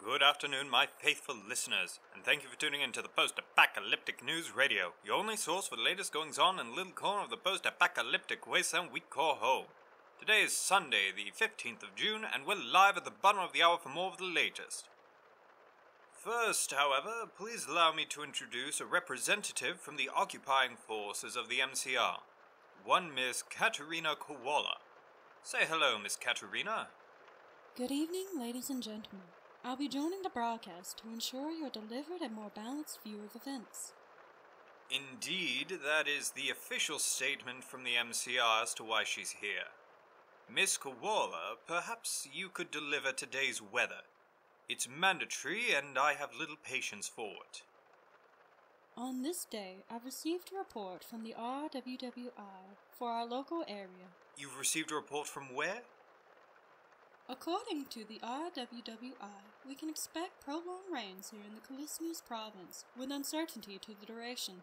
Good afternoon, my faithful listeners, and thank you for tuning in to the Post-Apocalyptic News Radio, your only source for the latest goings-on in the little corner of the post-apocalyptic wasteland we call home. Today is Sunday, the 15th of June, and we're live at the bottom of the hour for more of the latest. First, however, please allow me to introduce a representative from the occupying forces of the MCR, one Miss Katarina Koala. Say hello, Miss Katarina. Good evening, ladies and gentlemen. I'll be joining the broadcast to ensure you're delivered a more balanced view of events. Indeed, that is the official statement from the MCR as to why she's here. Miss Koala, perhaps you could deliver today's weather. It's mandatory, and I have little patience for it. On this day, I've received a report from the RWWI for our local area. You've received a report from where? According to the RWWI, we can expect prolonged rains here in the Calisius province, with uncertainty to the duration.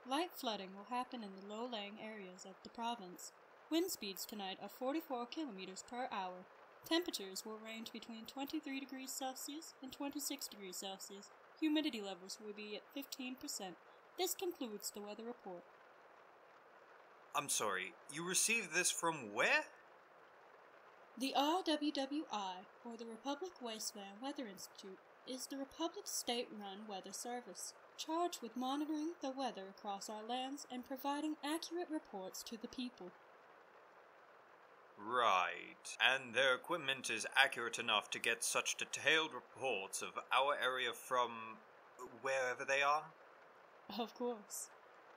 Light flooding will happen in the low-lying areas of the province. Wind speeds tonight are 44 kilometers per hour. Temperatures will range between 23 degrees Celsius and 26 degrees Celsius. Humidity levels will be at 15%. This concludes the weather report. I'm sorry, you received this from where? The RWWI, or the Republic Wasteland Weather Institute, is the Republic's state-run weather service, charged with monitoring the weather across our lands and providing accurate reports to the people. Right, and their equipment is accurate enough to get such detailed reports of our area from wherever they are? Of course.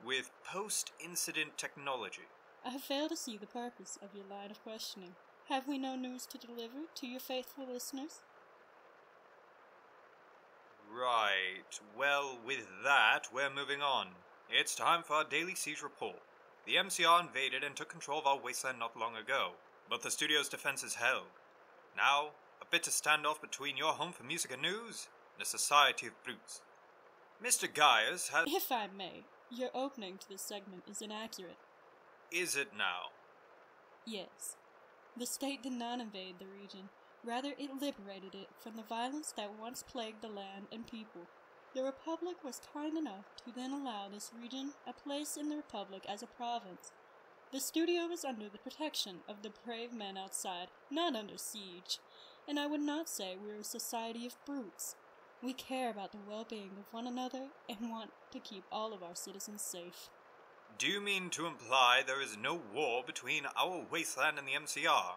With post-incident technology. I fail to see the purpose of your line of questioning. Have we no news to deliver to your faithful listeners? Right. Well, with that, we're moving on. It's time for our daily siege report. The MCR invaded and took control of our wasteland not long ago, but the studio's defense is held. Now, a bitter standoff between your home for music and news and a society of brutes. Mr. Gaius has... If I may, your opening to this segment is inaccurate. Is it now? Yes. The state did not invade the region. Rather, it liberated it from the violence that once plagued the land and people. The Republic was kind enough to then allow this region a place in the Republic as a province. The studio is under the protection of the brave men outside, not under siege. And I would not say we're a society of brutes. We care about the well-being of one another and want to keep all of our citizens safe. Do you mean to imply there is no war between our wasteland and the MCR?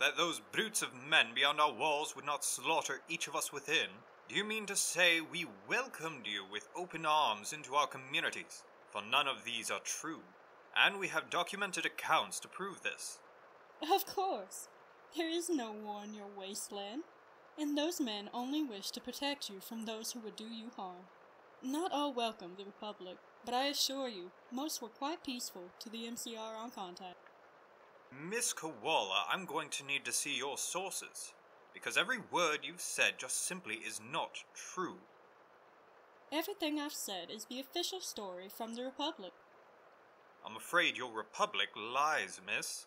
That those brutes of men beyond our walls would not slaughter each of us within? Do you mean to say we welcomed you with open arms into our communities? For none of these are true, and we have documented accounts to prove this. Of course. There is no war in your wasteland, and those men only wish to protect you from those who would do you harm. Not all welcome the Republic, but I assure you, most were quite peaceful to the MCR on contact. Miss Koala, I'm going to need to see your sources, because every word you've said just simply is not true. Everything I've said is the official story from the Republic. I'm afraid your Republic lies, miss.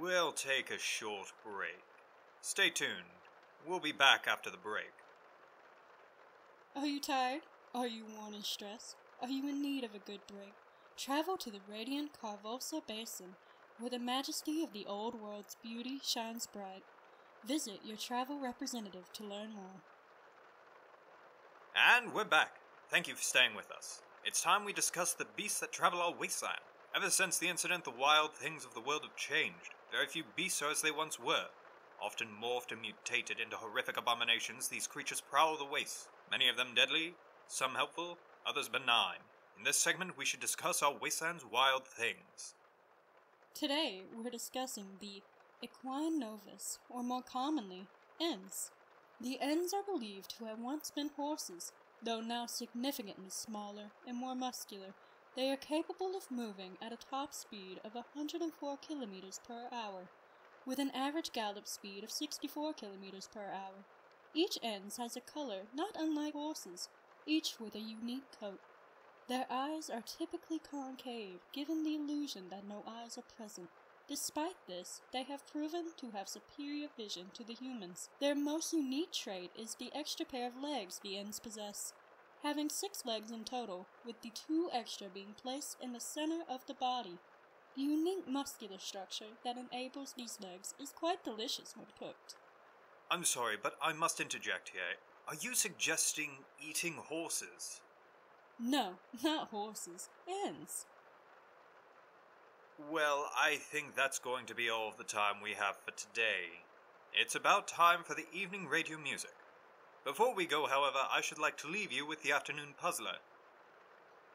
We'll take a short break. Stay tuned. We'll be back after the break. Are you tired? Are you worn and stressed? Are you in need of a good break? Travel to the radiant Carvosa Basin, where the majesty of the old world's beauty shines bright. Visit your travel representative to learn more. And we're back. Thank you for staying with us. It's time we discuss the beasts that travel our wasteland. Ever since the incident, the wild things of the world have changed. Very few beasts are as they once were. Often morphed and mutated into horrific abominations, these creatures prowl the wastes. Many of them deadly, some helpful, others benign. In this segment, we should discuss our wasteland's wild things. Today, we're discussing the equine novus, or more commonly, Ents. The Ents are believed to have once been horses, though now significantly smaller and more muscular. They are capable of moving at a top speed of 104 kilometers per hour, with an average gallop speed of 64 kilometers per hour. Each Ents has a color not unlike horses, each with a unique coat. Their eyes are typically concave, giving the illusion that no eyes are present. Despite this, they have proven to have superior vision to the humans. Their most unique trait is the extra pair of legs the ants possess, having 6 legs in total, with the 2 extra being placed in the center of the body. The unique muscular structure that enables these legs is quite delicious when cooked. I'm sorry, but I must interject here. Are you suggesting eating horses? No, not horses, ants. Well, I think that's going to be all of the time we have for today. It's about time for the evening radio music. Before we go, however, I should like to leave you with the afternoon puzzler.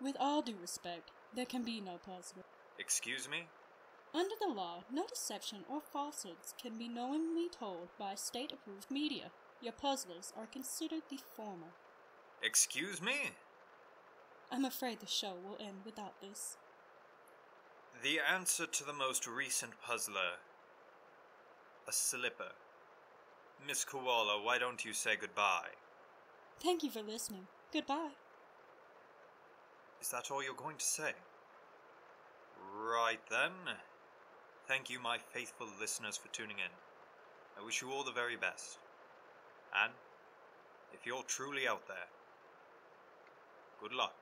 With all due respect, there can be no puzzler. Excuse me? Under the law, no deception or falsehoods can be knowingly told by state-approved media. Your puzzlers are considered the former. Excuse me? I'm afraid the show will end without this. The answer to the most recent puzzler. A slipper. Miss Koala, why don't you say goodbye? Thank you for listening. Goodbye. Is that all you're going to say? Right then. Thank you, my faithful listeners, for tuning in. I wish you all the very best. And, if you're truly out there, good luck.